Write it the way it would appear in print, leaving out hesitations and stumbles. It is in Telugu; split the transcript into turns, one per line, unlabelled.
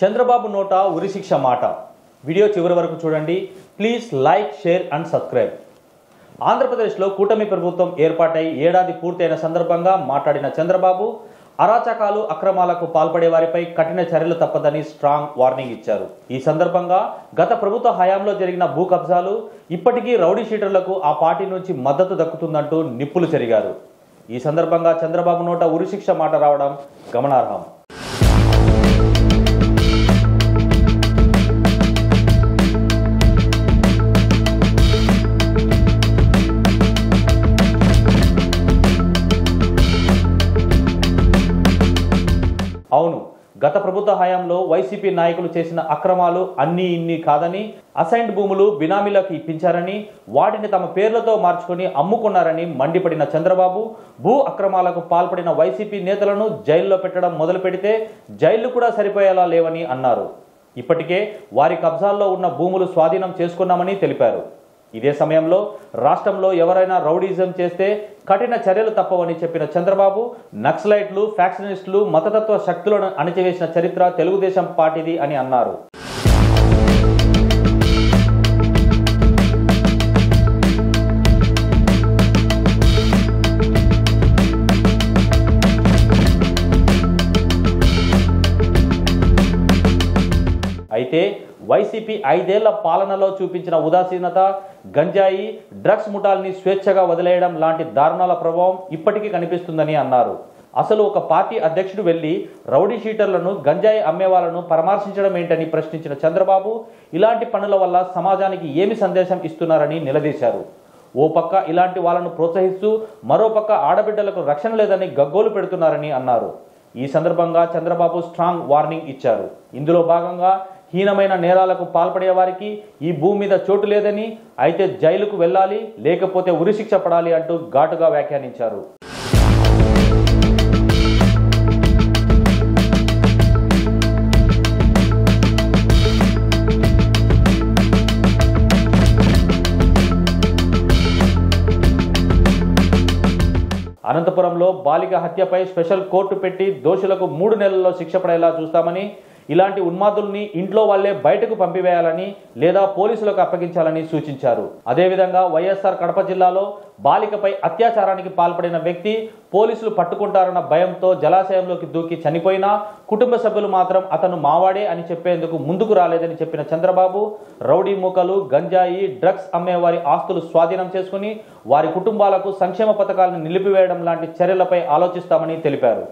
చంద్రబాబు నోట ఉరిశిక్ష మాట. వీడియో చివరి వరకు చూడండి. Please like, share and subscribe. ఆంధ్రప్రదేశ్లో కూటమి ప్రభుత్వం ఏర్పాటై ఏడాది పూర్తయిన సందర్భంగా మాట్లాడిన చంద్రబాబు అరాచకాలు, అక్రమాలకు పాల్పడే వారిపై కఠిన చర్యలు తప్పదని స్ట్రాంగ్ వార్నింగ్ ఇచ్చారు. ఈ సందర్భంగా గత ప్రభుత్వ హయాంలో జరిగిన భూ కబ్జాలు ఇప్పటికీ రౌడీ షీటర్లకు ఆ పార్టీ నుంచి మద్దతు దక్కుతుందంటూ నిప్పులు చెరిగారు. ఈ సందర్భంగా చంద్రబాబు నోట ఉరిశిక్ష మాట రావడం గమనార్హం. అవును, గత ప్రభుత్వ హయాంలో వైసీపీ నాయకులు చేసిన అక్రమాలు అన్నీ ఇన్ని కాదని, అసైన్డ్ భూములు బినామీలకు ఇప్పించారని, వాటిని తమ పేర్లతో మార్చుకొని అమ్ముకున్నారని మండిపడిన చంద్రబాబు భూ అక్రమాలకు పాల్పడిన వైసీపీ నేతలను జైల్లో పెట్టడం మొదలు పెడితే జైళ్లు కూడా సరిపోయేలా లేవని అన్నారు. ఇప్పటికే వారి కబ్జాల్లో ఉన్న భూములు స్వాధీనం చేసుకున్నామని తెలిపారు. ఇదే సమయంలో రాష్ట్రంలో ఎవరైనా రౌడీజం చేస్తే కఠిన చర్యలు తప్పవని చెప్పిన చంద్రబాబు నక్సలైట్లు, ఫ్యాక్షనిస్టులు, మతతత్వ శక్తులను అణిచివేసిన చరిత్ర తెలుగుదేశం పార్టీది అని అన్నారు. అయితే వైసీపీ 5 ఏళ్ల పాలనలో చూపించిన ఉదాసీనత, గంజాయి, డ్రగ్స్ ముఠాల్ని స్వేచ్ఛగా వదిలేయడం లాంటి దారుణాల ప్రభావం ఇప్పటికీ కనిపిస్తుందని అన్నారు. అసలు ఒక పార్టీ అధ్యక్షుడు వెళ్లి రౌడీ షీటర్లను, గంజాయి అమ్మేవాళ్లను పరామర్శించడం ఏంటని ప్రశ్నించిన చంద్రబాబు ఇలాంటి పనుల వల్ల సమాజానికి ఏమి సందేశం ఇస్తున్నారని నిలదీశారు. ఓ పక్క ఇలాంటి వాళ్ళను ప్రోత్సహిస్తూ మరోపక్క ఆడబిడ్డలకు రక్షణ లేదని గగ్గోలు పెడుతున్నారని అన్నారు. ఈ సందర్భంగా చంద్రబాబు స్ట్రాంగ్ వార్నింగ్ ఇచ్చారు. ఇందులో భాగంగా హీనమైన నేరాలకు పాల్పడే వారికి ఈ భూమి మీద చోటు లేదని, అయితే జైలుకు వెళ్ళాలి, లేకపోతే ఉరిశిక్ష పడాలి అంటూ ఘాటుగా వ్యాఖ్యానించారు. అనంతపురంలో బాలిక హత్యపై స్పెషల్ కోర్టు పెట్టి దోషులకు 3 నెలల్లో శిక్ష పడేలా చూస్తామని, ఇలాంటి ఉన్మాదుల్ని ఇంట్లో వాళ్లే బయటకు పంపివేయాలని లేదా పోలీసులకు అప్పగించాలని సూచించారు. అదేవిధంగా వైఎస్ఆర్ కడప జిల్లాలో బాలికపై అత్యాచారానికి పాల్పడిన వ్యక్తి పోలీసులు పట్టుకుంటారన్న భయంతో జలాశయంలోకి దూకి చనిపోయినా కుటుంబ సభ్యులు మాత్రం అతను మావాడే అని చెప్పేందుకు ముందుకు రాలేదని చెప్పిన చంద్రబాబు రౌడీ మూకలు, గంజాయి, డ్రగ్స్ అమ్మేవారి ఆస్తులు స్వాధీనం చేసుకుని వారి కుటుంబాలకు సంక్షేమ పథకాలను నిలిపివేయడం లాంటి చర్యలపై ఆలోచిస్తామని తెలిపారు.